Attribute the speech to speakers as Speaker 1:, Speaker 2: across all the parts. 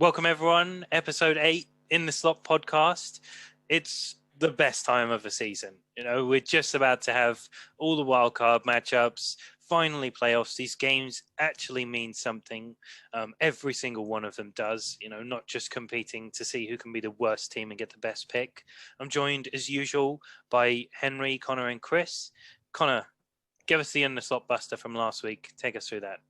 Speaker 1: Welcome everyone, episode 8 in the Slot podcast. It's the best time of the season. You know, we're just about to have all the wildcard matchups, finally playoffs. These games actually mean something. Every single one of them does, you know, not just competing to see who can be the worst team and get the best pick. I'm joined as usual by Henry, Conor and Chris. Conor, give us the in the Slot buster from last week. Take us through that.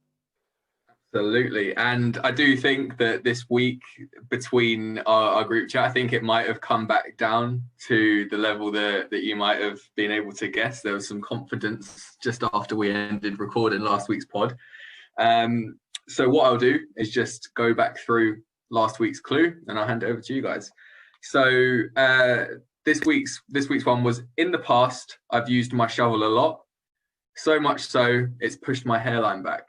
Speaker 2: Absolutely. And I do think that this week between our group chat, I think it might have come back down to the level that you might have been able to guess. There was some confidence just after we ended recording last week's pod. So what I'll do is just go back through last week's clue and I'll hand it over to you guys. So this week's one was, in the past, I've used my shovel a lot. So much so, it's pushed my hairline back.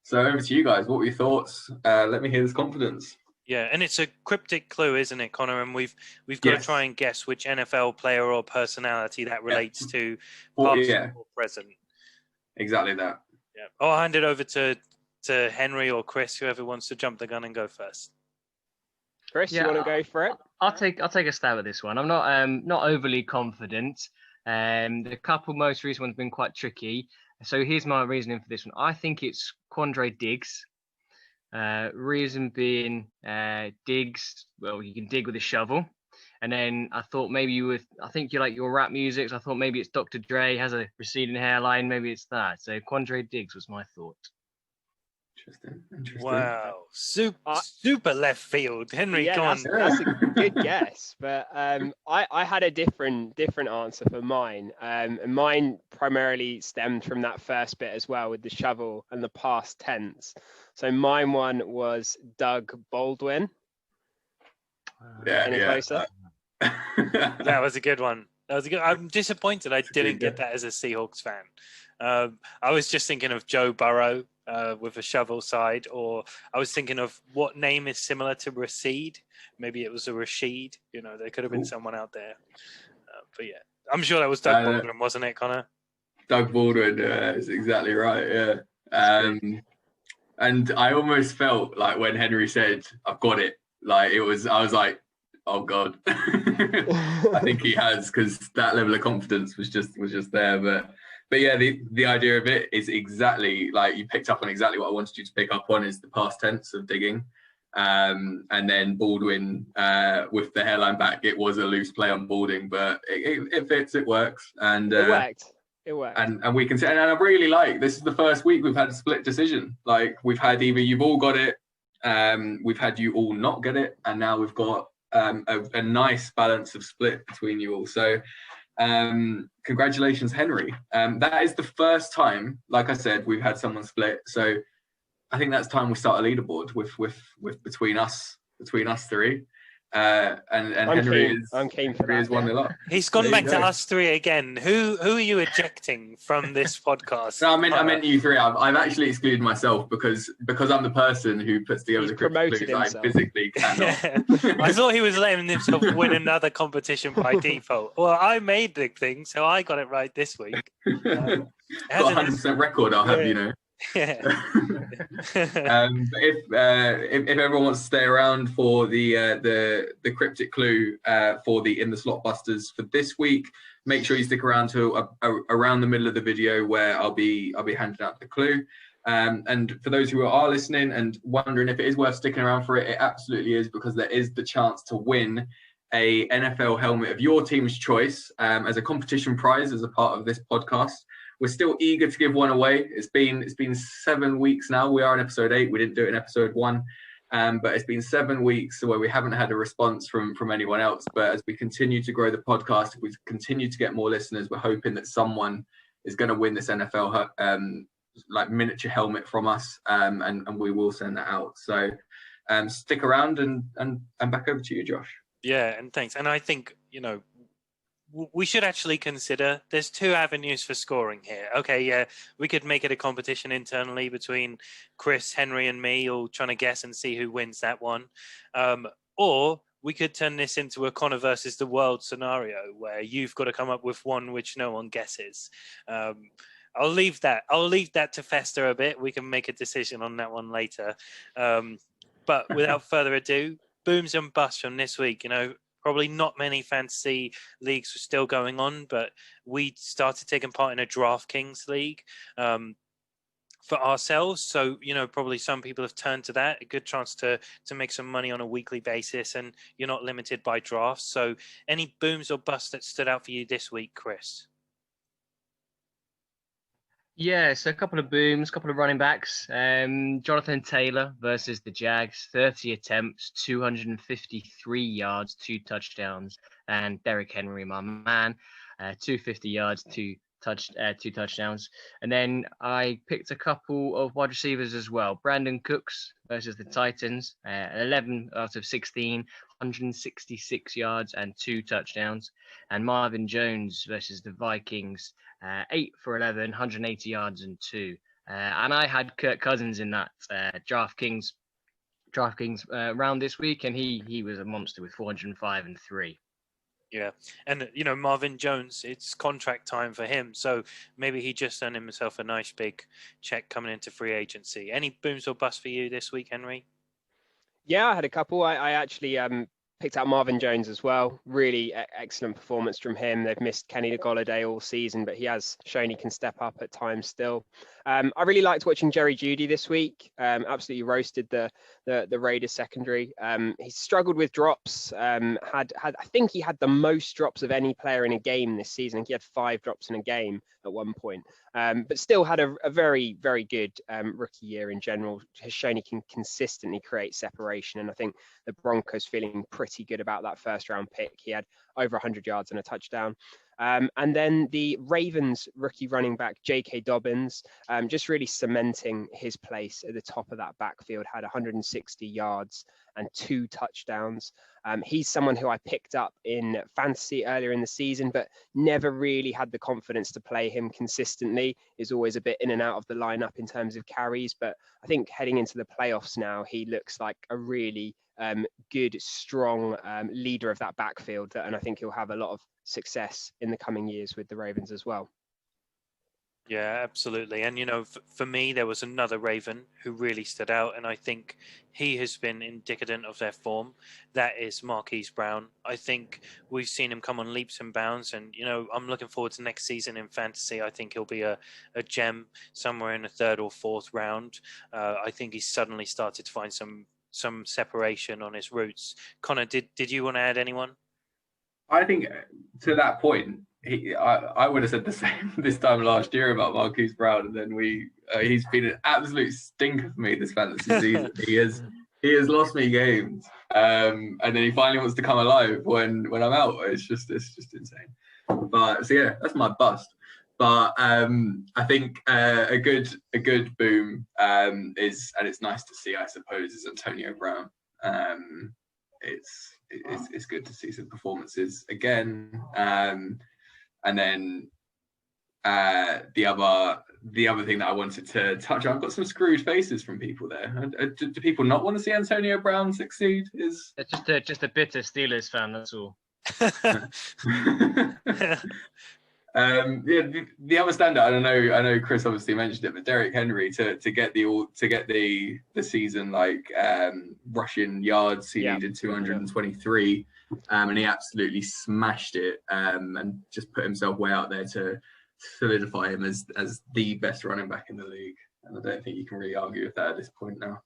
Speaker 2: So over to you guys. What were your thoughts? Let me hear this confidence.
Speaker 1: Yeah, and it's a cryptic clue, isn't it, Conor? And we've got to try and guess which NFL player or personality that relates to, past or present. Exactly
Speaker 2: that.
Speaker 1: Yeah. I'll hand it over to Henry or Chris, whoever wants to jump the gun and go first.
Speaker 3: Chris, you want to go for it?
Speaker 4: I'll take a stab at this one. I'm not overly confident. The couple most recent ones have been quite tricky. So here's my reasoning for this one. I think it's Quandre Diggs. Reason being, Diggs, well, you can dig with a shovel. And then I thought maybe I think you like your rap music. So I thought maybe it's Dr. Dre, has a receding hairline. Maybe it's that. So Quandre Diggs was my thought.
Speaker 2: Interesting.
Speaker 1: Wow, super left field, Henry.
Speaker 3: Yeah, that's a good guess, but I had a different answer for mine, and mine primarily stemmed from that first bit as well with the shovel and the past tense. So mine one was Doug Baldwin. Any closer?
Speaker 1: That was a good one. I'm disappointed I didn't get that as a Seahawks fan. I was just thinking of Joe Burrow. With a shovel side, or I was thinking of what name is similar to Rashid. Maybe it was a Rashid. You know, there could have been someone out there. But yeah, I'm sure that was Doug Baldwin, wasn't it, Conor?
Speaker 2: Doug Baldwin is exactly right. Yeah. And I almost felt like when Henry said, "I've got it," like I was like, "Oh God," I think he has, because that level of confidence was just there, But yeah, the idea of it is exactly like you picked up on exactly what I wanted you to pick up on, is the past tense of digging. And then Baldwin with the hairline back, it was a loose play on Balding, but it fits, it works. And
Speaker 3: it worked.
Speaker 2: And we can say, and I really like, this is the first week we've had a split decision. Like, we've had either you've all got it, we've had you all not get it, and now we've got a nice balance of split between you all. So congratulations, Henry. That is the first time, like I said, we've had someone split. So I think that's time we start a leaderboard with between us three. And Henry is 1-0 up.
Speaker 1: He's gone back to us three again. Who are you ejecting from this podcast?
Speaker 2: No, I meant you three. I've actually excluded myself because I'm the person who puts together the cryptic clues. I physically cannot.
Speaker 1: Yeah. I thought he was letting himself win another competition by default. Well, I made the thing, so I got it right this week.
Speaker 2: Got 100% record, I'll have you know.
Speaker 1: Yeah.
Speaker 2: If everyone wants to stay around for the cryptic clue for the In the Slot Busters for this week, make sure you stick around to around the middle of the video where I'll be handing out the clue. And for those who are listening and wondering if it is worth sticking around for it, it absolutely is, because there is the chance to win a NFL helmet of your team's choice as a competition prize as a part of this podcast. We're still eager to give one away. It's been 7 weeks now. We are in episode 8. We didn't do it in episode 1, but it's been 7 weeks where we haven't had a response from anyone else. But as we continue to grow the podcast, we continue to get more listeners, we're hoping that someone is going to win this NFL like miniature helmet from us, and we will send that out. So stick around and back over to you, Josh.
Speaker 1: Yeah, and thanks. And I think, you know, we should actually consider there's 2 avenues for scoring here. Okay, yeah, we could make it a competition internally between Chris, Henry, and me, all trying to guess and see who wins that one. Or we could turn this into a Conor versus the world scenario where you've got to come up with one which no one guesses. I'll leave that to fester a bit. We can make a decision on that one later. But without further ado, booms and busts from this week. Probably not many fantasy leagues were still going on, but we started taking part in a DraftKings league for ourselves. So, probably some people have turned to that. A good chance to make some money on a weekly basis, and you're not limited by drafts. So any booms or busts that stood out for you this week, Chris?
Speaker 4: Yeah, so a couple of booms, a couple of running backs. Jonathan Taylor versus the Jags, 30 attempts, 253 yards, 2 touchdowns. And Derrick Henry, my man, 250 yards, 2 touchdowns. And then I picked a couple of wide receivers as well. Brandon Cooks versus the Titans, 11 out of 16, 166 yards and 2 touchdowns. And Marvin Jones versus the Vikings, 8 for 11, 180 yards and 2. And I had Kirk Cousins in that DraftKings round this week, and he was a monster with 405 and 3.
Speaker 1: Yeah, and Marvin Jones, it's contract time for him, so maybe he just earned himself a nice big check coming into free agency. Any booms or busts for you this week, Henry?
Speaker 3: Yeah, I had a couple. I actually picked out Marvin Jones as well. Really excellent performance from him. They've missed Kenny Golladay all season, but he has shown he can step up at times still. I really liked watching Jerry Jeudy this week. Absolutely roasted the Raiders secondary. He struggled with drops. I think he had the most drops of any player in a game this season. He had 5 drops in a game at one point, but still had a very, very good rookie year in general. Has shown he can consistently create separation, and I think the Broncos feeling pretty good about that first round pick. He had over 100 yards and a touchdown. And then the Ravens rookie running back, J.K. Dobbins, just really cementing his place at the top of that backfield, had 160 yards and 2 touchdowns. He's someone who I picked up in fantasy earlier in the season, but never really had the confidence to play him consistently. Is always a bit in and out of the lineup in terms of carries, but I think heading into the playoffs now, he looks like a really good, strong leader of that backfield, and I think he'll have a lot of success in the coming years with the Ravens as well.
Speaker 1: Yeah, absolutely. And, for me, there was another Raven who really stood out, and I think he has been indicative of their form. That is Marquise Brown. I think we've seen him come on leaps and bounds, and, I'm looking forward to next season in fantasy. I think he'll be a gem somewhere in the 3rd or 4th round. I think he's suddenly started to find some separation on his routes. Conor, did you want to add anyone?
Speaker 2: I think to that point, I would have said the same this time last year about Marquise Brown, and then he's been an absolute stinker for me this fantasy season. He has lost me games, and then he finally wants to come alive when I'm out. It's just insane. But so yeah, that's my bust. But I think a good boom is, and it's nice to see, I suppose, is Antonio Brown. It's good to see some performances again. And then the other thing that I wanted to touch on, I've got some screwed faces from people there. Do people not want to see Antonio Brown succeed? It's
Speaker 4: just a bitter Steelers fan, that's all.
Speaker 2: The other standout, I know Chris obviously mentioned it, but Derrick Henry to get the season rushing yards, he needed 223, and he absolutely smashed it, and just put himself way out there to solidify him as the best running back in the league. And I don't think you can really argue with that at this point now.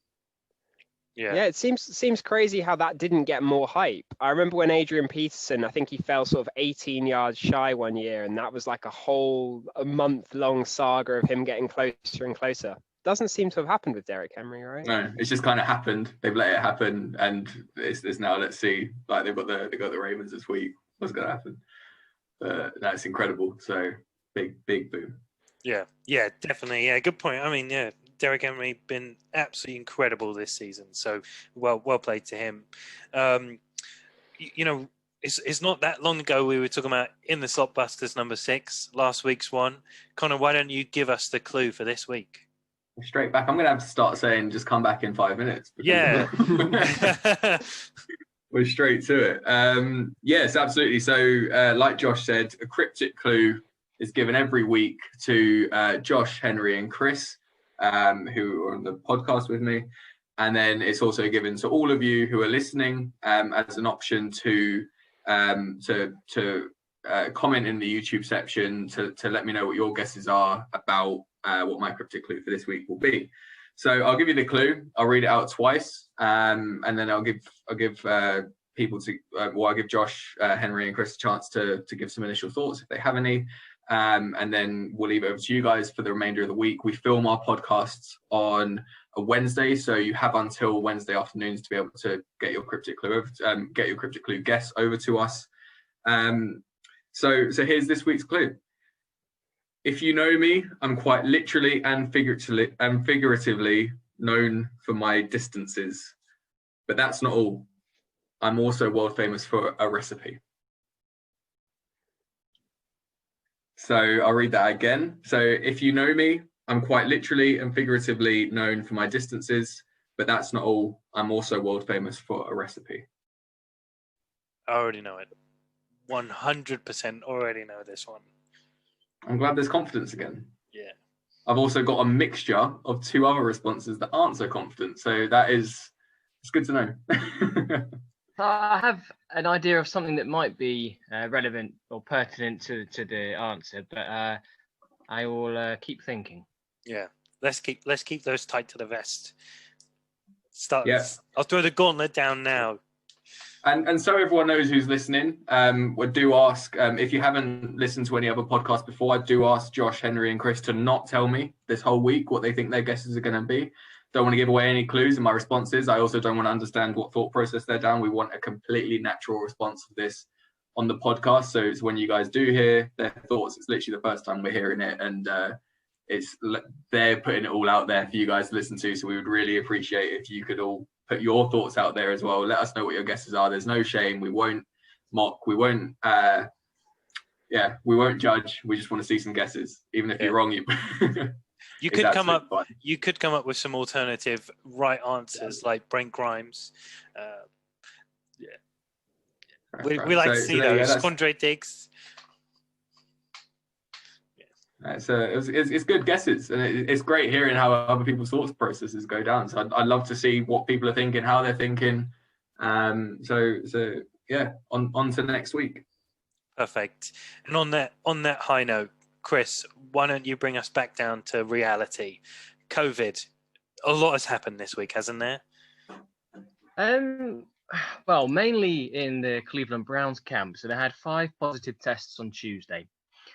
Speaker 3: Yeah, it seems crazy how that didn't get more hype. I remember when Adrian Peterson, I think he fell sort of 18 yards shy one year, and that was like a month-long saga of him getting closer and closer. Doesn't seem to have happened with Derrick Henry, right?
Speaker 2: No, it's just kind of happened. They've let it happen, and it's now, let's see. Like they've got the Ravens this week. What's going to happen? That's incredible. So big boom.
Speaker 1: Yeah, definitely. Yeah, good point. I mean, yeah, Derrick Henry been absolutely incredible this season. So well played to him. It's not that long ago we were talking about in the Slotbusters number 6, last week's one. Conor, why don't you give us the clue for this week?
Speaker 2: Straight back. I'm going to have to start saying just come back in 5 minutes.
Speaker 1: Yeah.
Speaker 2: We're straight to it. Yes, absolutely. So like Josh said, a cryptic clue is given every week to Josh, Henry and Chris, who are on the podcast with me. And then it's also given to all of you who are listening as an option to comment in the YouTube section to let me know what your guesses are about what my cryptic clue for this week will be. So I'll give you the clue. I'll read it out twice, and then I'll give people to I'll give Josh, Henry, and Chris a chance to give some initial thoughts if they have any, and then we'll leave it over to you guys for the remainder of the week. We film our podcasts on a Wednesday, so you have until Wednesday afternoons to be able to get your cryptic clue guess over to us. So here's this week's clue. If you know me, I'm quite literally and figuratively known for my distances, but that's not all. I'm also world famous for a recipe. So I'll read that again. So if you know me, I'm quite literally and figuratively known for my distances, but that's not all. I'm also world famous for a recipe.
Speaker 1: I already know it. 100% already know this one.
Speaker 2: I'm glad there's confidence again.
Speaker 1: Yeah.
Speaker 2: I've also got a mixture of two other responses that aren't so confident. So it's good to know.
Speaker 4: I have an idea of something that might be relevant or pertinent to the answer, but I will keep thinking.
Speaker 1: Yeah, let's keep those tight to the vest.
Speaker 2: Yeah.
Speaker 1: I'll throw the gauntlet down now.
Speaker 2: And so everyone knows who's listening, we do ask, if you haven't listened to any other podcasts before, I do ask Josh, Henry, and Chris to not tell me this whole week what they think their guesses are going to be. Don't want to give away any clues in my responses. I also don't want to understand what thought process they're down. We want a completely natural response of this on the podcast. So it's when you guys do hear their thoughts, it's literally the first time we're hearing it, and they're putting it all out there for you guys to listen to. So we would really appreciate if you could all put your thoughts out there as well. Let us know what your guesses are. There's no shame. We won't mock. We won't we won't judge. We just want to see some guesses. Even if you're wrong,
Speaker 1: you could come up with some alternative right answers like Brent Grimes. We like to see those. Conor Diggs.
Speaker 2: It's good guesses, and it's great hearing how other people's thoughts processes go down. So I'd love to see what people are thinking, how they're thinking. So yeah, on to next week.
Speaker 1: Perfect. And on that high note, Chris, why don't you bring us back down to reality? COVID, a lot has happened this week, hasn't there?
Speaker 4: Well, mainly in the Cleveland Browns camp. So they had 5 positive tests on Tuesday,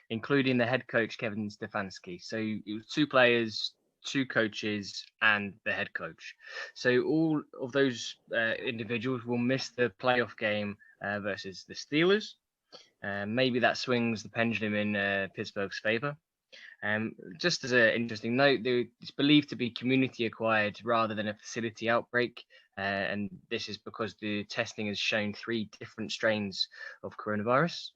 Speaker 4: including the head coach, Kevin Stefanski. So it was 2 players, 2 coaches, and the head coach. So all of those individuals will miss the playoff game versus the Steelers. Maybe that swings the pendulum in Pittsburgh's favor. Just as an interesting note, it's believed to be community acquired rather than a facility outbreak. And this is because the testing has shown 3 different strains of coronavirus.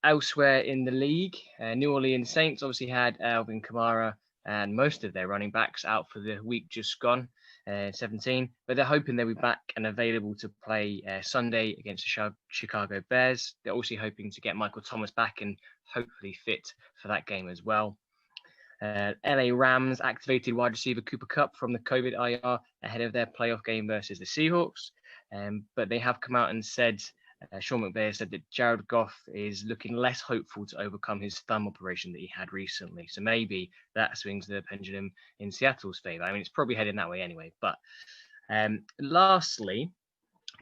Speaker 4: Elsewhere in the league, New Orleans Saints obviously had Alvin Kamara and most of their running backs out for the week just gone, 17, but they're hoping they'll be back and available to play Sunday against the Chicago Bears. They're also hoping to get Michael Thomas back and hopefully fit for that game as well. LA Rams activated wide receiver Cooper Kupp from the COVID IR ahead of their playoff game versus the Seahawks, but they have come out and said, Sean McVay said that Jared Goff is looking less hopeful to overcome his thumb operation that he had recently. So maybe that swings the pendulum in Seattle's favor. I mean, it's probably heading that way anyway. But lastly,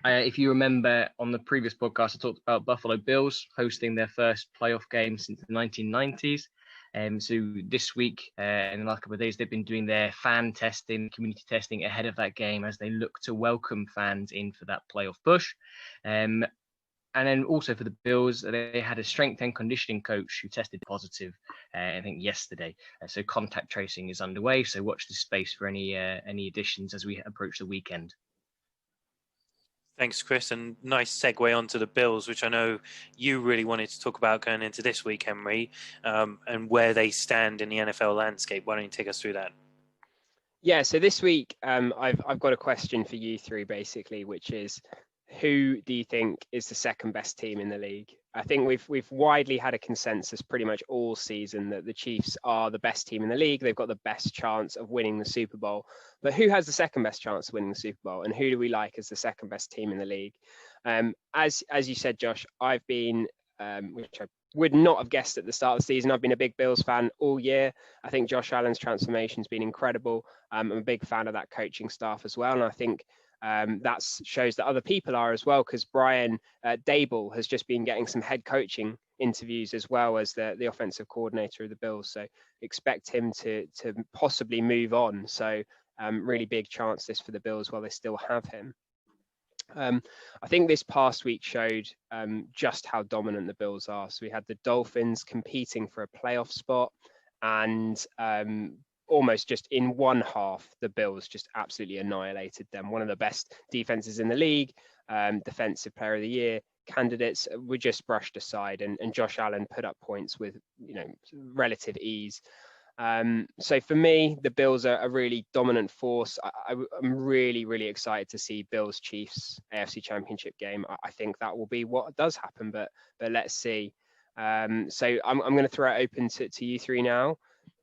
Speaker 4: if you remember on the previous podcast, I talked about Buffalo Bills hosting their first playoff game since the 1990s. So this week, in the last couple of days, they've been doing their fan testing, community testing ahead of that game as they look to welcome fans in for that playoff push. And then also for the Bills, they had a strength and conditioning coach who tested positive, I think yesterday. So contact tracing is underway. So watch this space for any additions as we approach the weekend.
Speaker 1: Thanks, Chris. And nice segue onto the Bills, which I know you really wanted to talk about going into this week, Henry, and where they stand in the NFL landscape. Why don't you take us through that?
Speaker 3: Yeah, so this week I've got a question for you 3 basically, which is, who do you think is the second best team in the league? I think we've widely had a consensus pretty much all season that the Chiefs are the best team in the league. They've got the best chance of winning the Super Bowl. But who has the second best chance of winning the Super Bowl, and who do we like as the second best team in the league? As you said, Josh, I've been, which I would not have guessed at the start of the season, I've been a big Bills fan all year. I think Josh Allen's transformation has been incredible. I'm a big fan of that coaching staff as well, and I think that shows that other people are as well, because Brian Dable has just been getting some head coaching interviews as well as the offensive coordinator of the Bills. So expect him to possibly move on. So really big chance this for the Bills while they still have him. I think this past week showed just how dominant the Bills are. So we had the Dolphins competing for a playoff spot, and almost just in one half, the Bills just absolutely annihilated them. One of the best defenses in the league, defensive player of the year candidates were just brushed aside, and Josh Allen put up points with relative ease. So for me, the Bills are a really dominant force. I'm really, really excited to see Bills Chiefs AFC Championship game. I think that will be what does happen, but let's see. So I'm going to throw it open to you three now.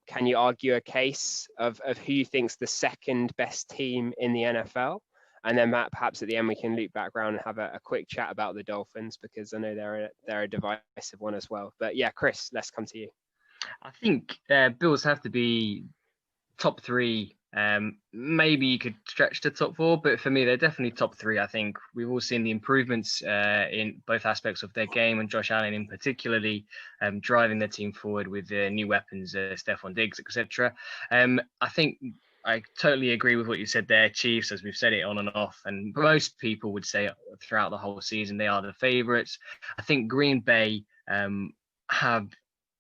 Speaker 3: Can you argue a case of who you think's the second best team in the NFL? And then perhaps at the end we can loop back around and have a quick chat about the Dolphins, because I know they're a divisive one as well. But yeah, Chris, let's come to you.
Speaker 4: I think Bills have to be top three. Maybe you could stretch to top four, but for me, they're definitely top three. I think we've all seen the improvements in both aspects of their game, and Josh Allen in particularly driving their team forward with new weapons, Stephon Diggs, etc. I think I totally agree with what you said there. Chiefs, as we've said it on and off, and most people would say throughout the whole season, they are the favourites. I think Green Bay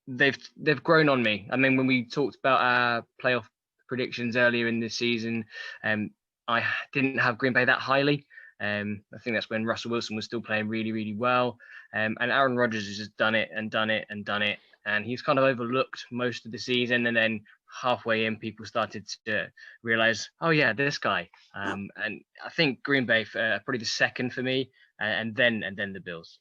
Speaker 4: they've grown on me. I mean, when we talked about our playoff predictions earlier in this season, I didn't have Green Bay that highly. I think that's when Russell Wilson was still playing really, really well. And Aaron Rodgers has just done it and done it and done it. And he's kind of overlooked most of the season. And then halfway in, people started to realize, oh, yeah, this guy. And I think Green Bay probably the second for me, and then the Bills.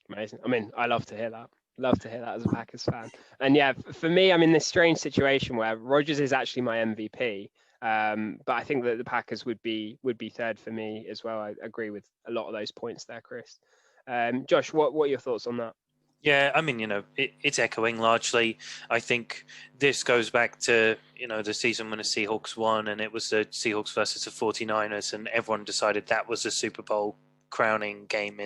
Speaker 3: Amazing. I mean, I love to hear that. Love to hear that as a Packers fan. And yeah, for me, I'm in this strange situation where Rodgers is actually my MVP. But I think that the Packers would be third for me as well. I agree with a lot of those points there, Chris. Josh, what are your thoughts on that?
Speaker 1: Yeah, I mean, it's echoing largely. I think this goes back to, the season when the Seahawks won, and it was the Seahawks versus the 49ers, and everyone decided that was the Super Bowl crowning game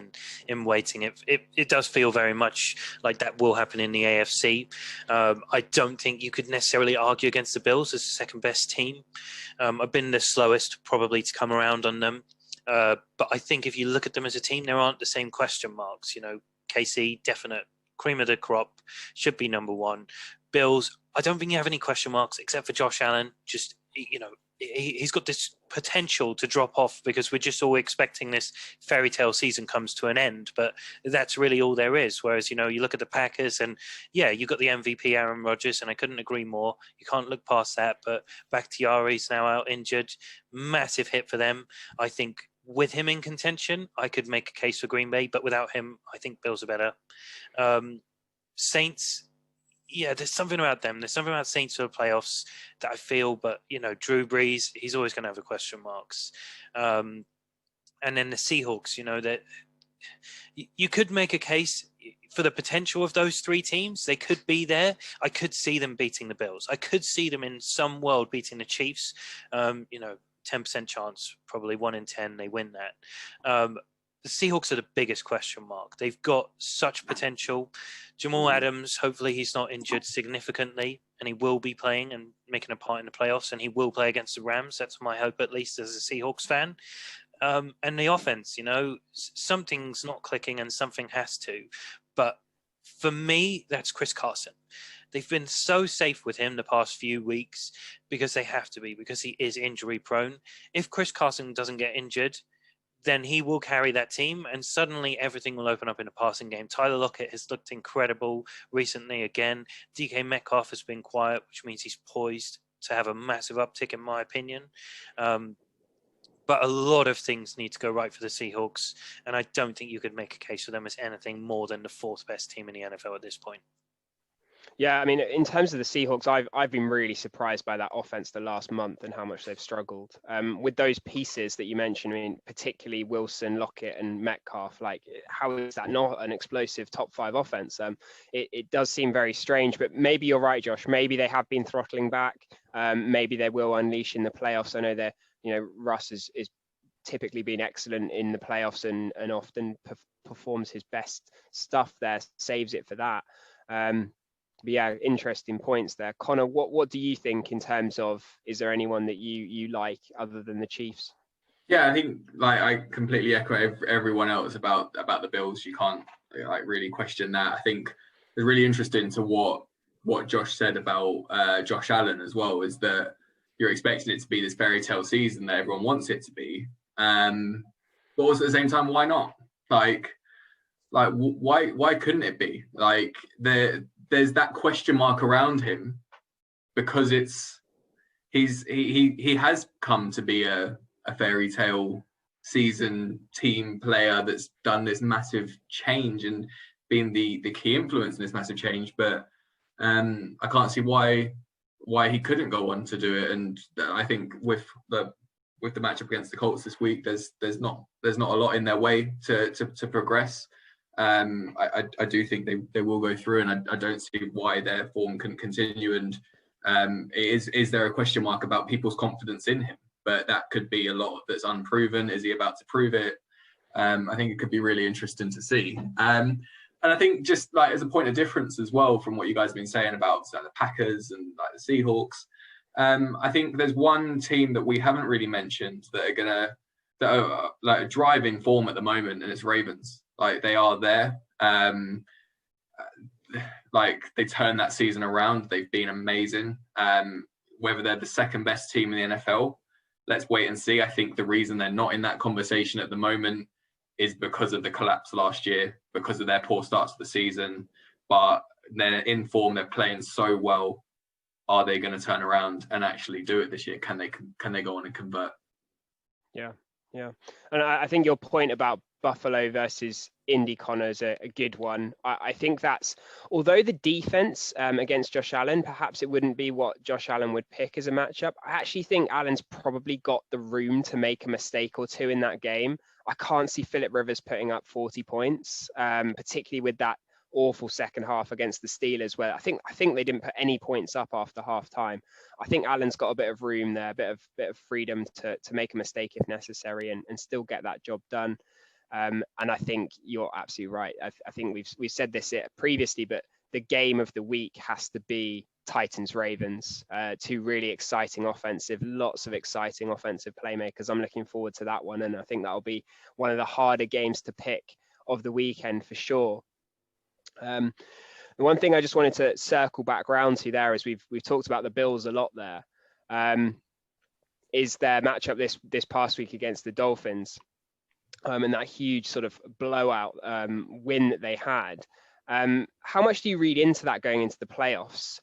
Speaker 1: in waiting. It does feel very much like that will happen in the AFC. I don't think you could necessarily argue against the Bills as the second best team. I've been the slowest probably to come around on them. But I think if you look at them as a team, there aren't the same question marks. KC, definite cream of the crop, should be number one. Bills, I don't think you have any question marks except for Josh Allen. Just, he's got this potential to drop off because we're just all expecting this fairy tale season comes to an end, but that's really all there is. Whereas, you look at the Packers and yeah, you got the MVP Aaron Rodgers, and I couldn't agree more. You can't look past that, but Bakhtiari's now out injured. Massive hit for them. I think with him in contention, I could make a case for Green Bay, but without him, I think Bills are better. Saints, yeah, there's something about them. There's something about Saints for the playoffs that I feel, but Drew Brees, he's always going to have the question marks. And then the Seahawks, that you could make a case for the potential of those three teams. They could be there. I could see them beating the Bills. I could see them in some world beating the Chiefs. 10% chance, probably 1 in 10 they win that. The Seahawks are the biggest question mark. They've got such potential. Jamal Adams, hopefully he's not injured significantly, and he will be playing and making a part in the playoffs, and he will play against the Rams. That's my hope, at least as a Seahawks fan. And the offense, something's not clicking and something has to. But for me, that's Chris Carson. They've been so safe with him the past few weeks because they have to be, because he is injury prone. If Chris Carson doesn't get injured, then he will carry that team, and suddenly everything will open up in a passing game. Tyler Lockett has looked incredible recently again. DK Metcalf has been quiet, which means he's poised to have a massive uptick, in my opinion. But a lot of things need to go right for the Seahawks, and I don't think you could make a case for them as anything more than the fourth best team in the NFL at this point.
Speaker 3: Yeah, I mean, in terms of the Seahawks, I've been really surprised by that offense the last month and how much they've struggled. With those pieces that you mentioned, I mean, particularly Wilson, Lockett, and Metcalf, like, how is that not an explosive top 5 offense? It does seem very strange, but maybe you're right, Josh. Maybe they have been throttling back. Maybe they will unleash in the playoffs. I know they're, Russ is typically been excellent in the playoffs and often performs his best stuff there, saves it for that. But yeah, interesting points there. Conor, what do you think in terms of, is there anyone that you like other than the Chiefs?
Speaker 2: Yeah, I think I completely echo everyone else about the Bills. You can't really question that. I think it's really interesting to what Josh said about Josh Allen as well, is that you're expecting it to be this fairy tale season that everyone wants it to be. But also at the same time, why not? Why couldn't it be? There's that question mark around him because he has come to be a fairy tale season team player that's done this massive change and been the key influence in this massive change. But I can't see why he couldn't go on to do it. And I think with the matchup against the Colts this week, there's not a lot in their way to progress. I do think they will go through, and I don't see why their form can continue. And is there a question mark about people's confidence in him? But that could be a lot that's unproven. Is he about to prove it? I think it could be really interesting to see. And I think just as a point of difference as well from what you guys have been saying about the Packers and the Seahawks, I think there's one team that we haven't really mentioned that are driving form at the moment, and it's Ravens. They are there. They turned that season around. They've been amazing. Whether they're the second best team in the NFL, let's wait and see. I think the reason they're not in that conversation at the moment is because of the collapse last year, because of their poor start to the season. But they're in form. They're playing so well. Are they going to turn around and actually do it this year? Can they go on and convert?
Speaker 3: Yeah. And I think your point about Buffalo versus Indy, Conor, is a good one. I think that's, although the defense against Josh Allen, perhaps it wouldn't be what Josh Allen would pick as a matchup. I actually think Allen's probably got the room to make a mistake or two in that game. I can't see Phillip Rivers putting up 40 points, particularly with that awful second half against the Steelers, where I think they didn't put any points up after half time. I think Allen's got a bit of room there, a bit of freedom to make a mistake if necessary and still get that job done. And I think you're absolutely right. I think we've said this previously, but the game of the week has to be Titans-Ravens. Two really exciting lots of exciting offensive playmakers. I'm looking forward to that one, and I think that'll be one of the harder games to pick of the weekend for sure. The one thing I just wanted to circle back around to there is we've talked about the Bills a lot there. Is their matchup this past week against the Dolphins, and that huge sort of blowout win that they had. How much do you read into that going into the playoffs?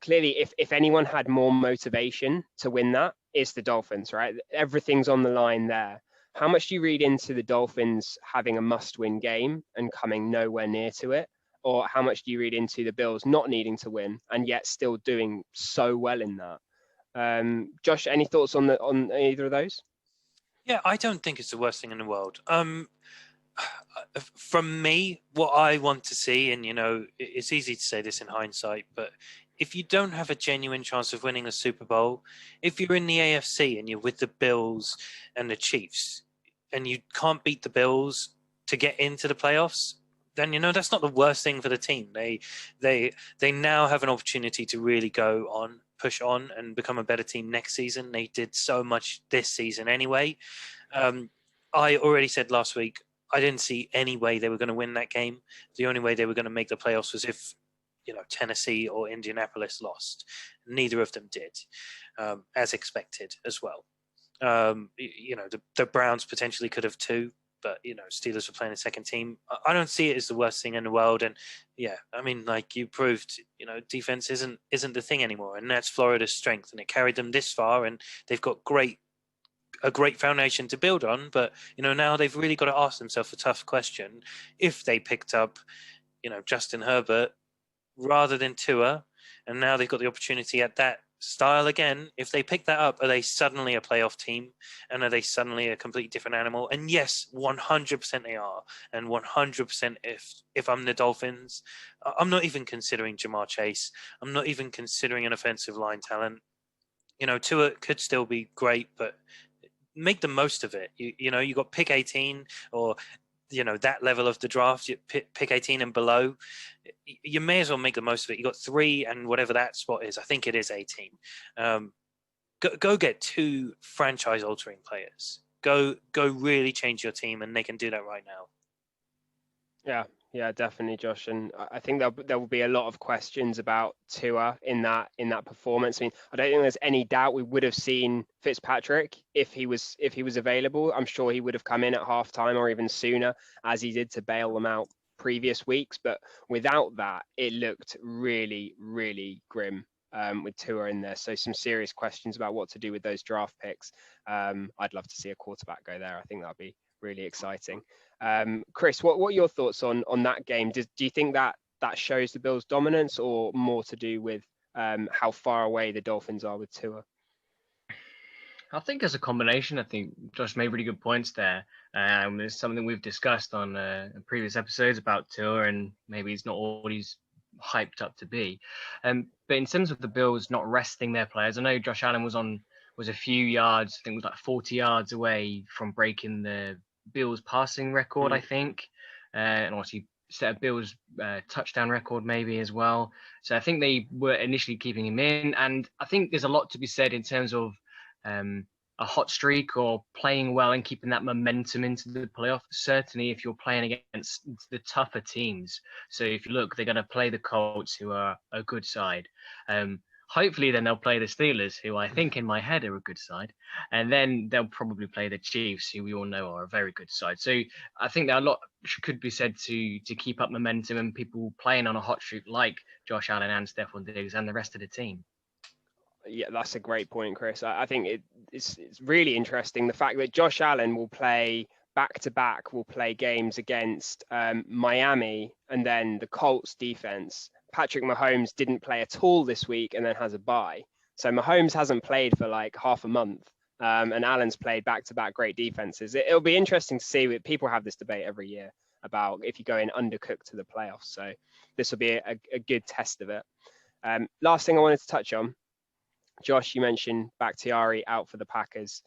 Speaker 3: Clearly, if anyone had more motivation to win that, it's the Dolphins, right? Everything's on the line there. How much do you read into the Dolphins having a must-win game and coming nowhere near to it? Or how much do you read into the Bills not needing to win and yet still doing so well in that? Josh, any thoughts on either of those?
Speaker 1: Yeah, I don't think it's the worst thing in the world. From me, what I want to see, and it's easy to say this in hindsight, but if you don't have a genuine chance of winning a Super Bowl, if you're in the AFC and you're with the Bills and the Chiefs, and you can't beat the Bills to get into the playoffs, then that's not the worst thing for the team. They now have an opportunity to really go on, push on, and become a better team next season. They did so much this season anyway. I already said last week I didn't see any way they were going to win that game. The only way they were going to make the playoffs was if Tennessee or Indianapolis lost. Neither of them did, as expected as well. The Browns potentially could have too, but Steelers were playing a second team. I don't see it as the worst thing in the world. And yeah, I mean, like you proved, defense isn't the thing anymore, and that's Florida's strength, and it carried them this far. And they've got great a great foundation to build on. But, now they've really got to ask themselves a tough question. If they picked up, Justin Herbert rather than Tua, and now they've got the opportunity at that style again. If they pick that up, are they suddenly a playoff team? And are they suddenly a completely different animal? And yes, 100% they are. And 100% if I'm the Dolphins, I'm not even considering Jamar Chase. I'm not even considering an offensive line talent. Tua could still be great, but make the most of it. You got pick 18 or that level of the draft, pick 18 and below, you may as well make the most of it. You got 3 and whatever that spot is. I think it is 18. Go get 2 franchise altering players. Go really change your team, and they can do that right now.
Speaker 3: Yeah, definitely, Josh. And I think there will be a lot of questions about Tua in that performance. I mean, I don't think there's any doubt we would have seen Fitzpatrick if he was available. I'm sure he would have come in at halftime or even sooner, as he did to bail them out previous weeks. But without that, it looked really, really grim with Tua in there. So some serious questions about what to do with those draft picks. I'd love to see a quarterback go there. I think that'd be really exciting. Chris, what are your thoughts on that game? Do you think that shows the Bills' dominance, or more to do with how far away the Dolphins are with Tua?
Speaker 4: I think as a combination. I think Josh made really good points there. It's something we've discussed on previous episodes about Tua, and maybe he's not all he's hyped up to be. But in terms of the Bills not resting their players, I know Josh Allen was a few yards, I think it was like 40 yards away from breaking the Bills passing record, I think, and obviously set a Bills touchdown record maybe as well. So I think they were initially keeping him in, and I think there's a lot to be said in terms of a hot streak or playing well and keeping that momentum into the playoff. Certainly if you're playing against the tougher teams. So if you look, they're going to play the Colts, who are a good side. Hopefully then they'll play the Steelers, who I think in my head are a good side. And then they'll probably play the Chiefs, who we all know are a very good side. So I think that a lot could be said to keep up momentum and people playing on a hot streak like Josh Allen and Stephon Diggs and the rest of the team.
Speaker 3: Yeah, that's a great point, Chris. I think it's really interesting. The fact that Josh Allen will play back-to-back, will play games against Miami and then the Colts defense. Patrick Mahomes didn't play at all this week and then has a bye. So Mahomes hasn't played for like half a month, and Allen's played back-to-back great defenses. It'll be interesting to see. People have this debate every year about if you go in undercooked to the playoffs. So this will be a good test of it. Last thing I wanted to touch on, Josh, you mentioned Bakhtiari out for the Packers.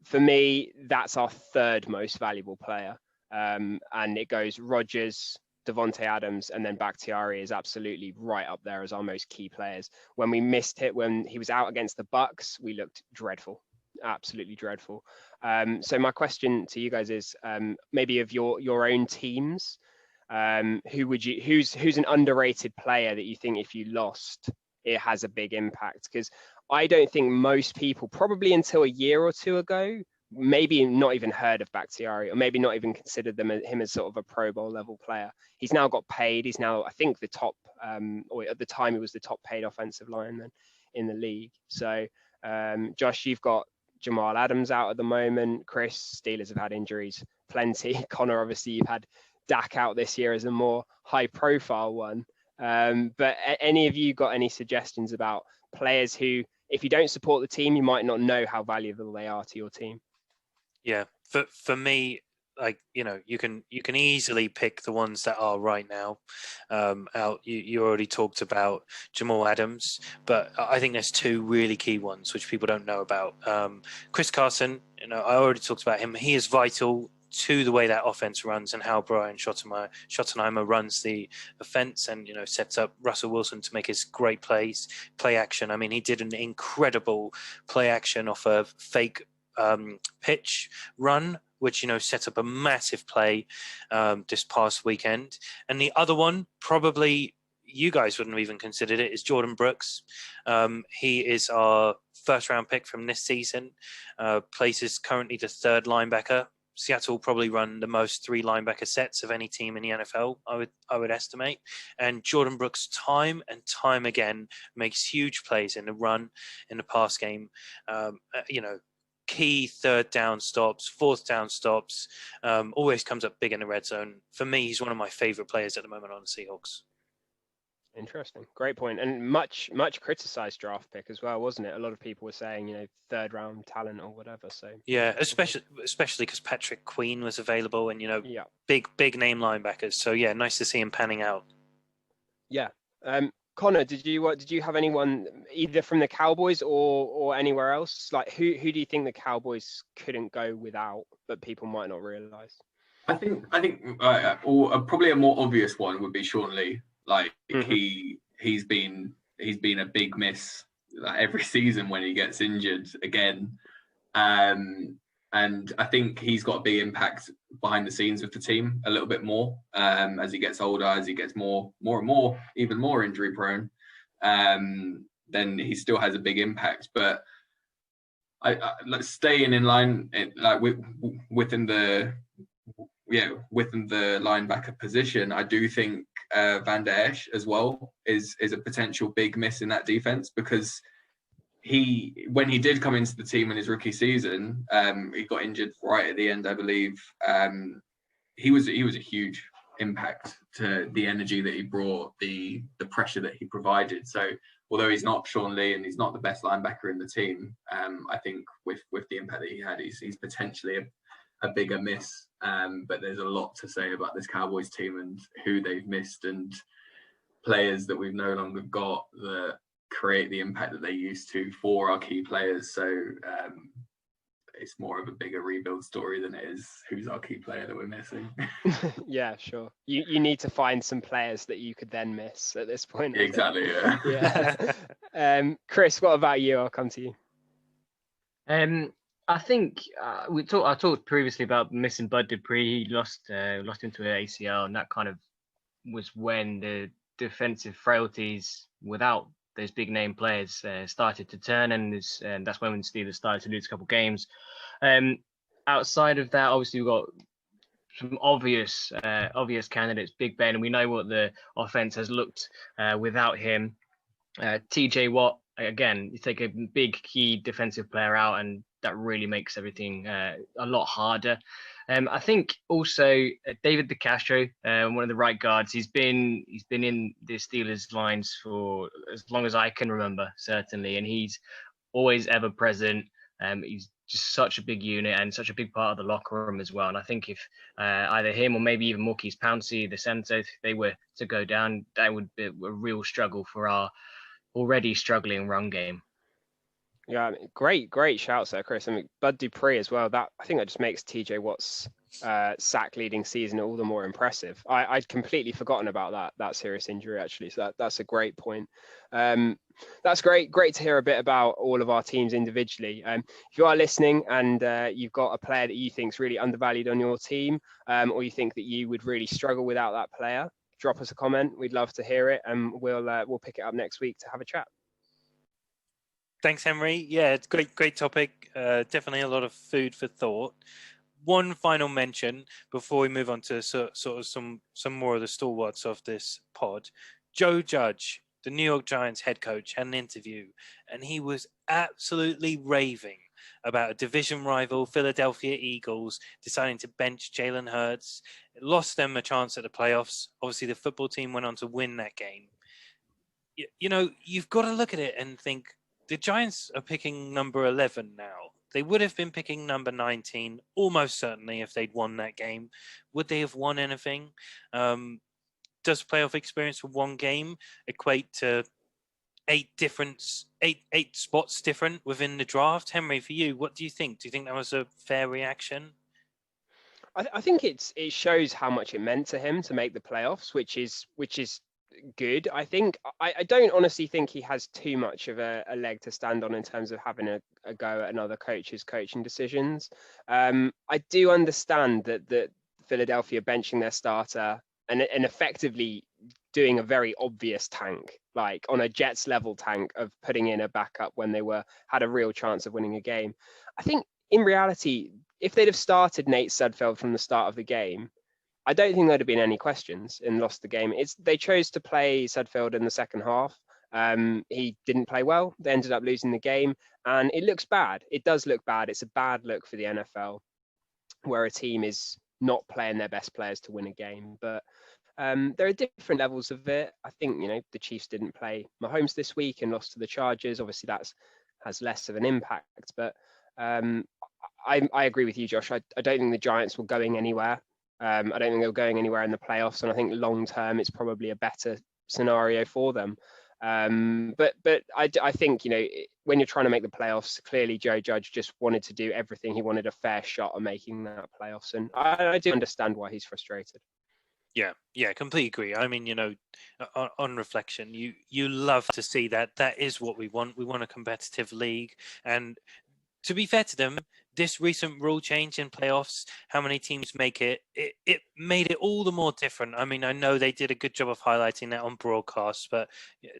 Speaker 3: For me, that's our 3rd most valuable player. And it goes Rodgers, Devontae Adams, and then Bakhtiari is absolutely right up there as our most key players. When we missed it, when he was out against the Bucks, we looked dreadful, absolutely dreadful. So my question to you guys is, maybe of your own teams, who's an underrated player that you think if you lost, it has a big impact? Because I don't think most people, probably until a year or 2 ago, maybe not even heard of Bakhtiari, or maybe not even considered him as sort of a Pro Bowl level player. He's now got paid. He's now, I think, the top, or at the time, he was the top paid offensive lineman in the league. So, Josh, you've got Jamal Adams out at the moment. Chris, Steelers have had injuries plenty. Conor, obviously, you've had Dak out this year as a more high profile one. But any of you got any suggestions about players who, if you don't support the team, you might not know how valuable they are to your team?
Speaker 1: Yeah, for me, like, you can easily pick the ones that are right now out. You already talked about Jamal Adams, but I think there's 2 really key ones which people don't know about. Chris Carson, I already talked about him. He is vital to the way that offense runs and how Brian Schottenheimer runs the offense, and sets up Russell Wilson to make his great plays, play action. I mean, he did an incredible play action off a fake pitch run, which set up a massive play this past weekend. And the other one, probably you guys wouldn't have even considered it, is Jordan Brooks. He is our 1st round pick from this season. Places currently the 3rd linebacker. Seattle probably run the most 3 linebacker sets of any team in the NFL, I would estimate. And Jordan Brooks, time and time again, makes huge plays in the run, in the pass game. key third down stops, fourth down stops. Always comes up big in the red zone. For me, he's one of my favorite players at the moment on the Seahawks.
Speaker 3: Interesting. Great point. And much criticized draft pick as well, wasn't it? A lot of people were saying, third round talent or whatever. So
Speaker 1: yeah, especially because Patrick Queen was available and,
Speaker 3: yeah,
Speaker 1: big name linebackers. So yeah, nice to see him panning out.
Speaker 3: Yeah. Conor, did you have anyone either from the Cowboys or anywhere else? Like who do you think the Cowboys couldn't go without, but people might not realize?
Speaker 2: I think probably a more obvious one would be Sean Lee. Like he's been a big miss like every season when he gets injured again, and I think he's got a big impact behind the scenes with the team a little bit more as he gets older, as he gets more and more even more injury prone. Then he still has a big impact, but I like staying in line like within the linebacker position. I do think Van Der Esch as well is a potential big miss in that defense, because when he did come into the team in his rookie season, he got injured right at the end, I believe. He was a huge impact to the energy that he brought, the pressure that he provided. So although he's not Sean Lee and he's not the best linebacker in the team, I think with the impact that he had, he's potentially a bigger miss. But there's a lot to say about this Cowboys team and who they've missed and players that we've no longer got that create the impact that they used to for our key players. So it's more of a bigger rebuild story than it is who's our key player that we're missing.
Speaker 3: Yeah, sure. You need to find some players that you could then miss at this point.
Speaker 2: Exactly. Yeah.
Speaker 3: Yeah. Chris, what about you? I'll come to you.
Speaker 4: I think I talked previously about missing Bud Dupree. He lost into an ACL, and that kind of was when the defensive frailties without those big name players started to turn, and that's when the Steelers started to lose a couple games. Outside of that, obviously we've got some obvious candidates, Big Ben, and we know what the offense has looked without him. TJ Watt, again, you take a big key defensive player out, and that really makes everything a lot harder. I think also David DeCastro, one of the right guards, he's been in the Steelers lines for as long as I can remember, certainly, and he's always ever present. He's just such a big unit and such a big part of the locker room as well. And I think if either him or maybe even Maurkice Pouncey, the center, if they were to go down, that would be a real struggle for our already struggling run game.
Speaker 3: Yeah, great shouts there, Chris. I mean, Bud Dupree as well. That I think that just makes TJ Watt's sack leading season all the more impressive. I'd completely forgotten about that serious injury actually. So that's a great point. That's great to hear a bit about all of our teams individually. If you are listening and you've got a player that you think is really undervalued on your team, or you think that you would really struggle without that player, drop us a comment. We'd love to hear it, and we'll pick it up next week to have a chat.
Speaker 1: Thanks, Henry. Yeah, it's great topic. Definitely a lot of food for thought. One final mention before we move on to sort of some more of the stalwarts of this pod. Joe Judge, the New York Giants head coach, had an interview, and he was absolutely raving about a division rival, Philadelphia Eagles, deciding to bench Jalen Hurts. It lost them a chance at the playoffs. Obviously, the football team went on to win that game. You've got to look at it and think, the Giants are picking number 11 now. They would have been picking number 19, almost certainly, if they'd won that game. Would they have won anything? Does playoff experience for one game equate to eight spots different within the draft? Henry, for you, what do you think? Do you think that was a fair reaction?
Speaker 3: I think it shows how much it meant to him to make the playoffs, which is good. I think I don't honestly think he has too much of a leg to stand on in terms of having a go at another coach's coaching decisions. I do understand that Philadelphia benching their starter and effectively doing a very obvious tank, like on a Jets level tank of putting in a backup when they had a real chance of winning a game. I think in reality, if they'd have started Nate Sudfeld from the start of the game, I don't think there'd have been any questions and lost the game. They chose to play Sudfeld in the second half, He didn't play well. They ended up losing the game, and it looks bad. It does look bad. It's a bad look for the NFL, where a team is not playing their best players to win a game. But there are different levels of it. I think, the Chiefs didn't play Mahomes this week and lost to the Chargers. Obviously, has less of an impact. But I agree with you, Josh. I don't think the Giants were going anywhere. I don't think they were going anywhere in the playoffs. And I think long term, it's probably a better scenario for them. But I think, when you're trying to make the playoffs, clearly Joe Judge just wanted to do everything. He wanted a fair shot at making that playoffs. And I do understand why he's frustrated.
Speaker 1: Yeah, completely agree. I mean, on reflection, you love to see that. That is what we want. We want a competitive league. And to be fair to them, this recent rule change in playoffs, how many teams make it made it all the more different. I mean, I know they did a good job of highlighting that on broadcast, but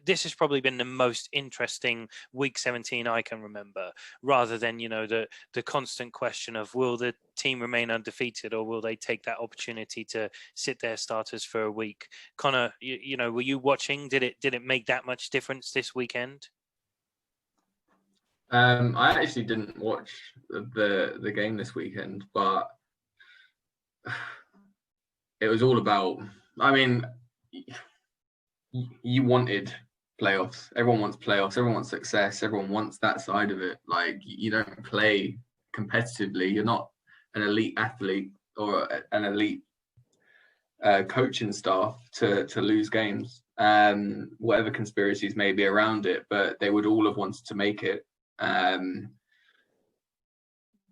Speaker 1: this has probably been the most interesting week 17 I can remember, rather than, the constant question of will the team remain undefeated or will they take that opportunity to sit their starters for a week. Conor, were you watching? Did it make that much difference this weekend?
Speaker 2: I actually didn't watch the game this weekend, but it was all about. I mean, you wanted playoffs. Everyone wants playoffs. Everyone wants success. Everyone wants that side of it. Like, you don't play competitively. You're not an elite athlete or an elite coaching staff to lose games. Whatever conspiracies may be around it, but they would all have wanted to make it.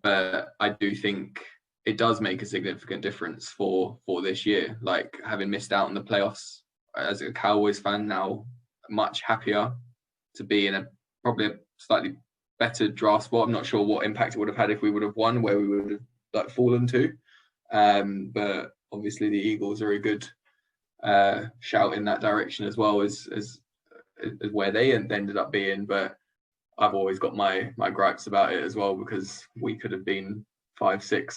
Speaker 2: But I do think it does make a significant difference for this year. Like, having missed out on the playoffs, as a Cowboys fan now, much happier to be in probably a slightly better draft spot. I'm not sure what impact it would have had if we would have won, where we would have fallen to. But obviously the Eagles are a good shout in that direction as well as where they ended up being. But I've always got my gripes about it as well, because we could have been 5-6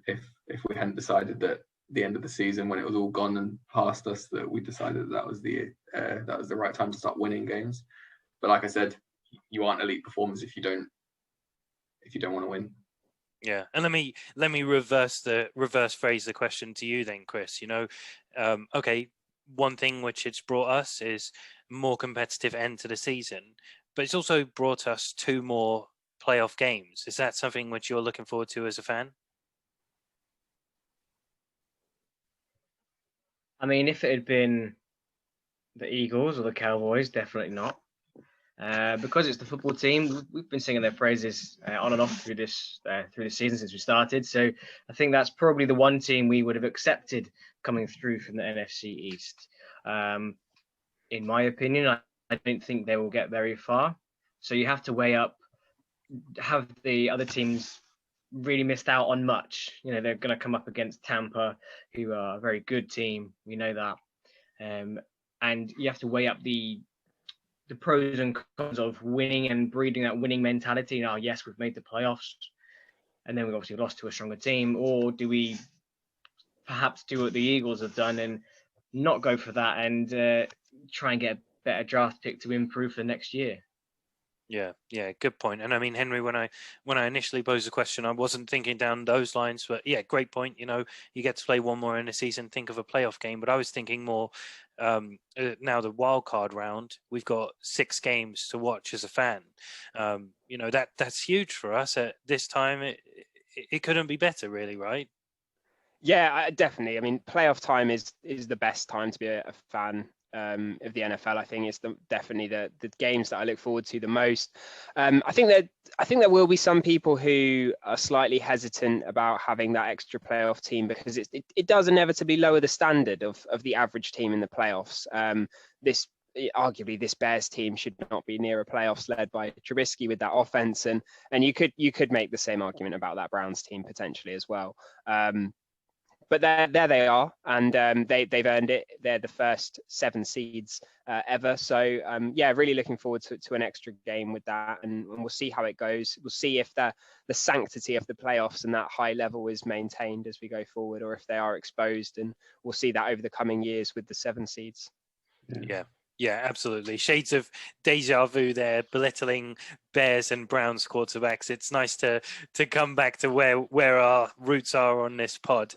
Speaker 2: if we hadn't decided that the end of the season, when it was all gone and past us, that we decided that was the right time to start winning games. But like I said, you aren't elite performers if you don't want to win.
Speaker 1: Yeah, and let me reverse phrase the question to you then, Chris. Okay, one thing which it's brought us is more competitive end to the season, but it's also brought us 2 more playoff games. Is that something which you're looking forward to as a fan?
Speaker 4: I mean, if it had been the Eagles or the Cowboys, definitely not. Because it's the football team, we've been singing their praises on and off through the season since we started. So I think that's probably the one team we would have accepted coming through from the NFC East. In my opinion, I don't think they will get very far. So you have to weigh up, have the other teams really missed out on much? They're going to come up against Tampa, who are a very good team. We know that. And you have to weigh up the pros and cons of winning and breeding that winning mentality. Now, yes, we've made the playoffs, and then we obviously lost to a stronger team. Or do we perhaps do what the Eagles have done and not go for that and try and get a better draft pick to improve for next year?
Speaker 1: Yeah, good point. And I mean, Henry, when I initially posed the question, I wasn't thinking down those lines, but yeah, great point. You get to play one more in a season, think of a playoff game, but I was thinking more now the wild card round, we've got 6 games to watch as a fan. That's huge for us at this time. It couldn't be better, really, right?
Speaker 3: Yeah, definitely. I mean, playoff time is the best time to be a fan of the NFL. I think it's definitely the games that I look forward to the most. I think there will be some people who are slightly hesitant about having that extra playoff team, because it does inevitably lower the standard of the average team in the playoffs. Arguably this Bears team should not be near a playoffs led by Trubisky with that offense, and you could make the same argument about that Browns team potentially as well. But there they are, and they've earned it. They're the first 7 seeds ever. So really looking forward to an extra game with that, and we'll see how it goes. We'll see if the sanctity of the playoffs and that high level is maintained as we go forward, or if they are exposed, and we'll see that over the coming years with the 7 seeds.
Speaker 1: Yeah, Yeah, absolutely. Shades of deja vu there, belittling Bears and Browns quarterbacks. It's nice to come back to where our roots are on this pod.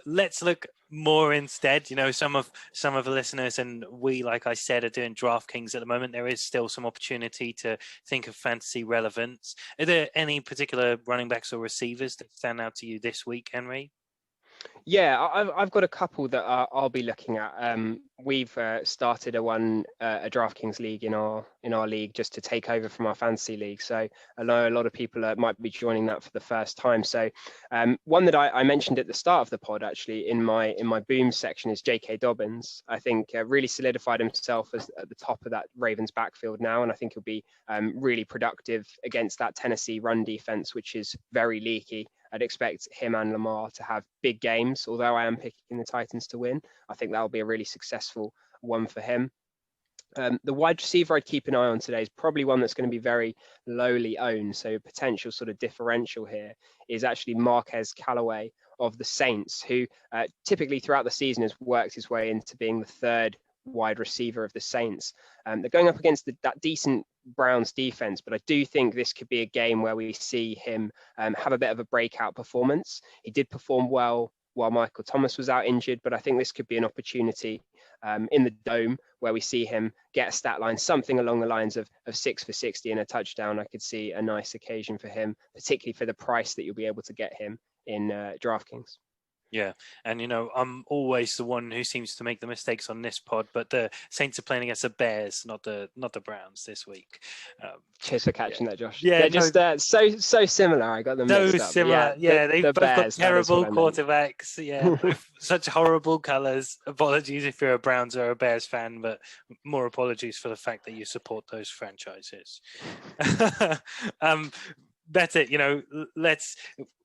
Speaker 1: Let's look more instead. You know, some of the listeners and we, like I said, are doing DraftKings at the moment. There is still some opportunity to think of fantasy relevance. Are there any particular running backs or receivers that stand out to you this week, Henry?
Speaker 3: Yeah, I've got a couple that I'll be looking at. We've started a DraftKings league in our league just to take over from our fantasy league. So I know a lot of people might be joining that for the first time. So one that I mentioned at the start of the pod, actually in my boom section, is J.K. Dobbins. I think really solidified himself as at the top of that Ravens backfield now, and I think he'll be really productive against that Tennessee run defense, which is very leaky. I'd expect him and Lamar to have big games, although I am picking the Titans to win. I think that'll be a really successful one for him. The wide receiver I'd keep an eye on today is probably one that's going to be very lowly owned. So potential sort of differential here is actually Marquez Callaway of the Saints, who typically throughout the season has worked his way into being the third wide receiver of the Saints. They're going up against that decent Browns defense, but I do think this could be a game where we see him have a bit of a breakout performance. He did perform well while Michael Thomas was out injured, but I think this could be an opportunity in the dome where we see him get a stat line, something along the lines of 6 for 60 and a touchdown. I could see a nice occasion for him, particularly for the price that you'll be able to get him in DraftKings.
Speaker 1: Yeah, and you know, I'm always the one who seems to make the mistakes on this pod, but the Saints are playing against the Bears, not the Browns this week.
Speaker 3: Cheers for catching that, Josh.
Speaker 1: Yeah,
Speaker 3: they're just so similar. I got them mixed up.
Speaker 1: Similar. Yeah, they've both
Speaker 3: Bears,
Speaker 1: got terrible quarterbacks. Yeah, with such horrible colors. Apologies if you're a Browns or a Bears fan, but more apologies for the fact that you support those franchises. Better, you know, let's.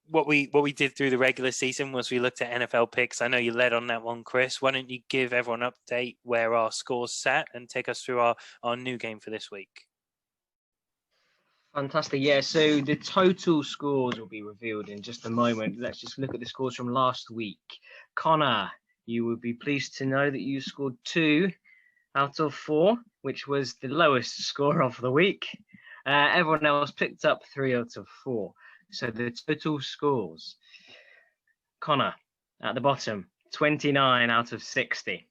Speaker 1: What we did through the regular season was we looked at NFL picks. I know you led on that one, Chris. Why don't you give everyone an update where our scores sat and take us through our new game for this week?
Speaker 4: Fantastic. Yeah, so the total scores will be revealed in just a moment. Let's just look at the scores from last week. Conor, you would be pleased to know that you scored 2 out of 4, which was the lowest score of the week. Everyone else picked up 3 out of 4. So the total scores, Conor at the bottom, 29 out of 60.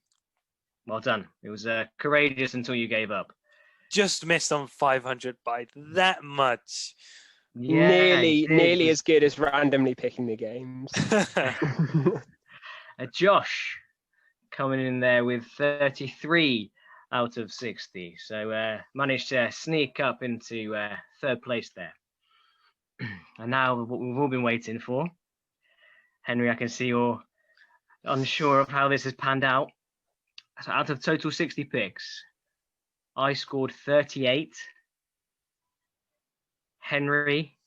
Speaker 4: Well done. It was courageous until you gave up.
Speaker 1: Just missed on 500 by that much.
Speaker 4: Yeah,
Speaker 3: nearly as good as randomly picking the games.
Speaker 4: Josh coming in there with 33 out of 60. So managed to sneak up into third place there. And now what we've all been waiting for. Henry, I can see you're unsure of how this has panned out. So out of total 60 picks, I scored 38. Henry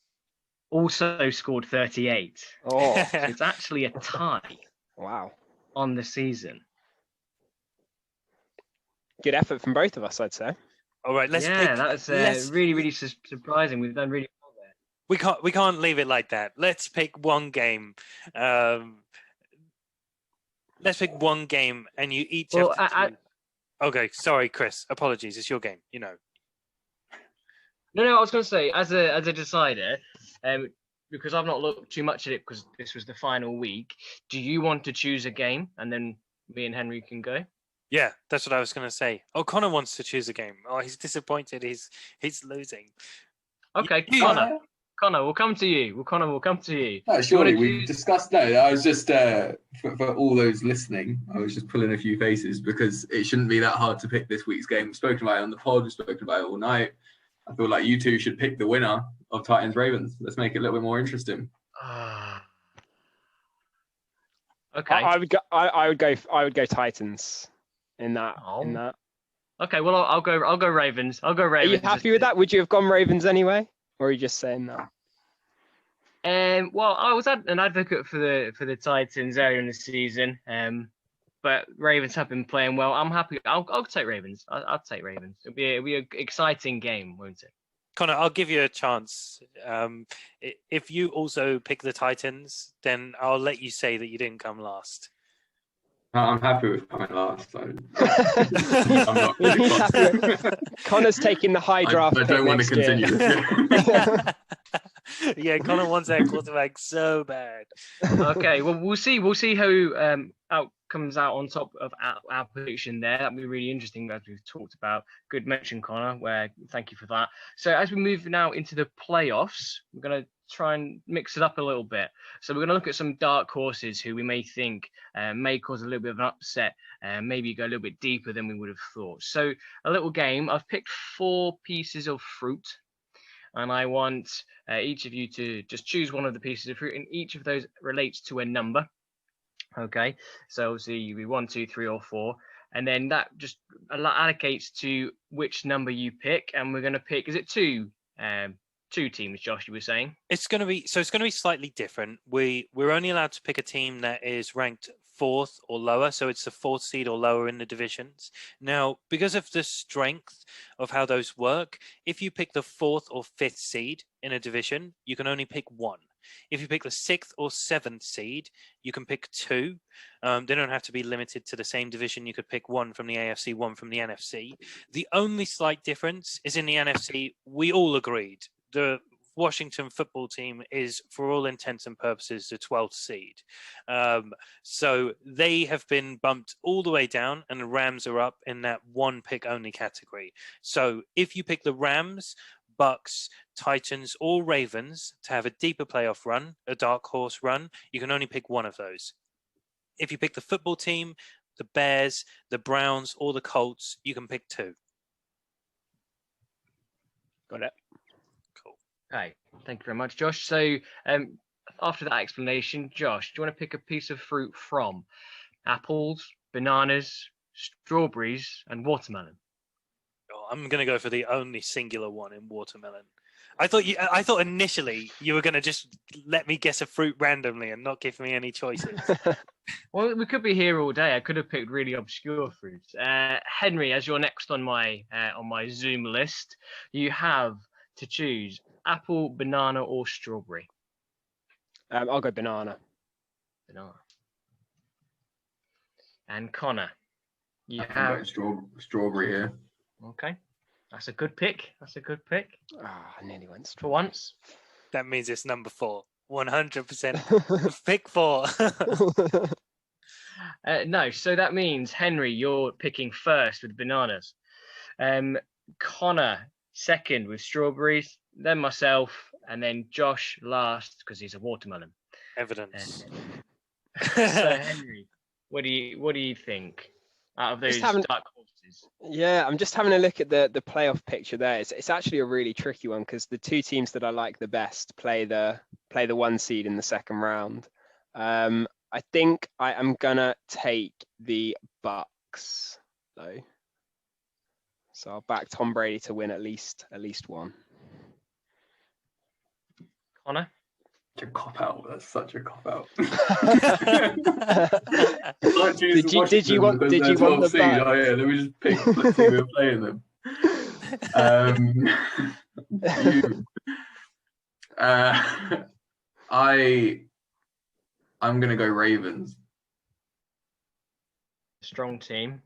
Speaker 4: also scored 38.
Speaker 3: Oh,
Speaker 4: so it's actually a tie.
Speaker 3: Wow.
Speaker 4: On the season.
Speaker 3: Good effort from both of us, I'd say.
Speaker 1: All right,
Speaker 4: that's really, really surprising. We've done really well there.
Speaker 1: We can't leave it like that. Let's pick one game. Let's pick one game, and you each have to Okay, sorry, Chris. Apologies. It's your game. You know.
Speaker 4: No. I was going to say, as a decider, because I've not looked too much at it because this was the final week. Do you want to choose a game, and then me and Henry can go?
Speaker 1: Yeah, that's what I was going to say. Oh, Conor wants to choose a game. Oh, he's disappointed. He's losing.
Speaker 4: Okay, Conor, we'll come to you. Conor, we'll come to you.
Speaker 2: No, surely we discussed. No, I was just for all those listening. I was just pulling a few faces because it shouldn't be that hard to pick this week's game. We've spoken about it on the pod. We've spoken about it all night. I feel like you two should pick the winner of Titans Ravens. Let's make it a little bit more interesting.
Speaker 4: Okay.
Speaker 3: I would go Titans in that. In that.
Speaker 4: Okay. Well, I'll go Ravens. I'll go Ravens.
Speaker 3: Are you happy with that? Would you have gone Ravens anyway? Or are you just saying that?
Speaker 4: Well, I was an advocate for the Titans earlier in the season, but Ravens have been playing well. I'm happy. I'll take Ravens. I'll take Ravens. It'll be an exciting game, won't it?
Speaker 1: Conor, I'll give you a chance. If you also pick the Titans, then I'll let you say that you didn't come last.
Speaker 2: I'm happy with coming last. I'm not really fussed.
Speaker 3: Connor's taking the high draft
Speaker 2: I
Speaker 3: pick
Speaker 2: don't want to
Speaker 3: next year.
Speaker 2: continue this.
Speaker 1: Yeah, Conor wants that quarterback so bad.
Speaker 4: Okay, well, we'll see. We'll see who comes out on top of our prediction there. That'll be really interesting, as we've talked about. Good mention, Conor. Where thank you for that. So as we move now into the playoffs, we're going to try and mix it up a little bit. So we're going to look at some dark horses who we may think may cause a little bit of an upset, maybe go a little bit deeper than we would have thought. So a little game. I've picked 4 pieces of fruit, and I want each of you to just choose one of the pieces of fruit, and each of those relates to a number. Okay, so obviously we 1, 2, 3, or 4, and then that just allocates to which number you pick. And we're going to pick. Is it 2 teams, Josh? You were saying
Speaker 1: it's going to be slightly different. We're only allowed to pick a team that is ranked 4th or lower, so it's the 4th seed or lower in the divisions. Now, because of the strength of how those work, if you pick the 4th or 5th seed in a division, you can only pick 1. If you pick the 6th or 7th seed, you can pick 2. They don't have to be limited to the same division. You could pick 1 from the AFC, 1 from the NFC. The only slight difference is in the NFC, we all agreed the Washington football team is, for all intents and purposes, the 12th seed. So they have been bumped all the way down, and the Rams are up in that 1 pick only category. So if you pick the Rams, Bucks, Titans, or Ravens to have a deeper playoff run, a dark horse run, you can only pick 1 of those. If you pick the football team, the Bears, the Browns, or the Colts, you can pick 2.
Speaker 3: Got it.
Speaker 4: Okay, thank you very much, Josh. So after that explanation, Josh, do you want to pick a piece of fruit from apples, bananas, strawberries, and watermelon?
Speaker 1: Oh, I'm going to go for the only singular one in watermelon. I thought initially you were going to just let me guess a fruit randomly and not give me any choices.
Speaker 4: Well, we could be here all day. I could have picked really obscure fruits. Henry, as you're next on my Zoom list, you have to choose apple, banana, or strawberry.
Speaker 3: I'll go banana.
Speaker 4: Banana. And Conor, you
Speaker 2: I
Speaker 4: have
Speaker 2: strawberry here.
Speaker 4: Okay, that's a good pick.
Speaker 3: I nearly went
Speaker 4: for once.
Speaker 1: That means it's number 4. 100% pick 4.
Speaker 4: No, so that means Henry, you're picking first with bananas. Conor second with strawberries, then myself, and then Josh last because he's a watermelon.
Speaker 1: Evidence.
Speaker 4: So Henry, what do you think out of those dark horses?
Speaker 3: Yeah, I'm just having a look at the playoff picture there. It's actually a really tricky one because the 2 teams that I like the best play the 1 seed in the second round. I think I am gonna take the Bucks though. So I'll back Tom Brady to win at least 1.
Speaker 4: Conor?
Speaker 2: Such a cop out. That's such a cop out.
Speaker 3: Did you want the Bucks?
Speaker 2: Oh yeah, let me just pick. Let's see we're playing them. I'm gonna go Ravens.
Speaker 4: Strong team.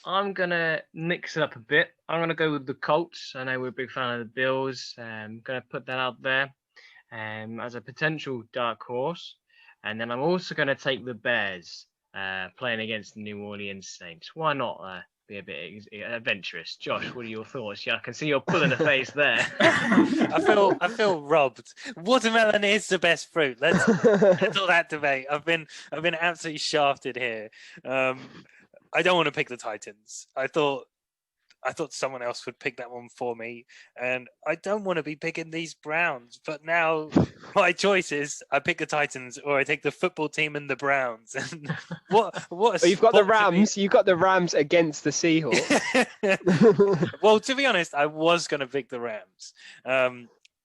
Speaker 4: I'm gonna mix it up a bit. I'm gonna go with the Colts. I know we're a big fan of the Bills. I'm gonna put that out there as a potential dark horse. And then I'm also gonna take the Bears playing against the New Orleans Saints. Why not be a bit adventurous? Josh, what are your thoughts? Yeah, I can see you're pulling a face there.
Speaker 1: I feel robbed. Watermelon is the best fruit. Let's all that debate. I've been absolutely shafted here. I don't want to pick the Titans. I thought someone else would pick that one for me, and I don't want to be picking these Browns. But now my choice is I pick the Titans or I take the football team and the Browns. And what?
Speaker 3: Well, you've got the Rams. You've got the Rams against the Seahawks.
Speaker 1: Well, to be honest, I was going to pick the Rams.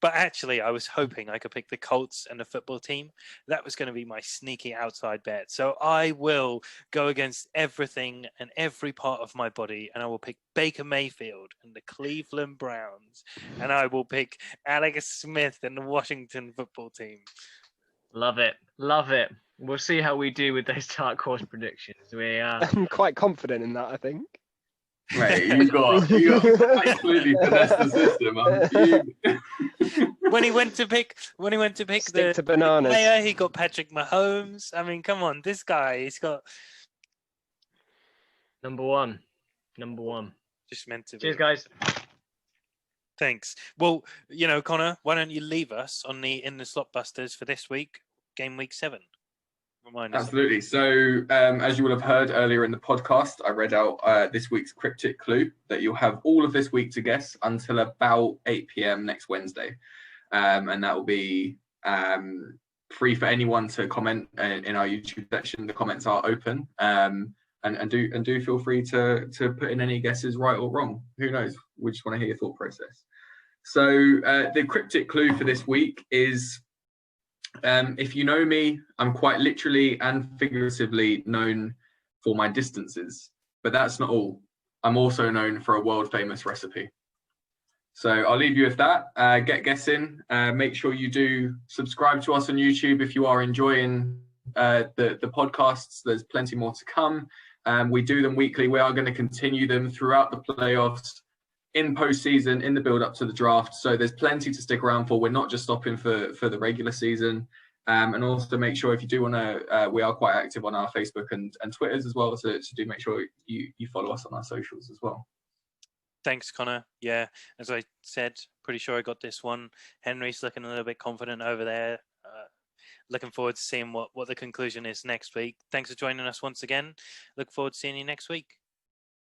Speaker 1: But actually, I was hoping I could pick the Colts and the football team. That was going to be my sneaky outside bet. So I will go against everything and every part of my body, and I will pick Baker Mayfield and the Cleveland Browns, and I will pick Alex Smith and the Washington football team.
Speaker 4: Love it. Love it. We'll see how we do with those dark horse predictions.
Speaker 3: I'm quite confident in that, I think.
Speaker 2: Mate, you got absolutely finessed the system. I'm fuming.
Speaker 1: When he went to pick
Speaker 3: Stick to
Speaker 1: the
Speaker 3: bananas.
Speaker 1: player, he got Patrick Mahomes. I mean, come on, this guy, he's got
Speaker 4: Number one.
Speaker 1: just meant to be.
Speaker 4: Cheers, guys.
Speaker 1: Thanks. Well, Connor, why don't you leave us on the In the Slot Busters for this week, game week 7? Remind us.
Speaker 2: Absolutely. So, as you will have heard earlier in the podcast, I read out this week's cryptic clue that you'll have all of this week to guess until about 8 p.m. next Wednesday. And that will be free for anyone to comment in our YouTube section. The comments are open. And do feel free to put in any guesses, right or wrong. Who knows? We just want to hear your thought process. So the cryptic clue for this week is, if you know me, I'm quite literally and figuratively known for my distances, but that's not all. I'm also known for a world famous recipe. So I'll leave you with that. Get guessing. Make sure you do subscribe to us on YouTube if you are enjoying the podcasts. There's plenty more to come. We do them weekly. We are going to continue them throughout the playoffs, in postseason, in the build up to the draft. So there's plenty to stick around for. We're not just stopping for the regular season. And also make sure if you do want to, we are quite active on our Facebook and Twitters as well. So do make sure you follow us on our socials as well.
Speaker 1: Thanks, Connor. Yeah, as I said, pretty sure I got this one. Henry's looking a little bit confident over there. Looking forward to seeing what the conclusion is next week. Thanks for joining us once again. Look forward to seeing you next week.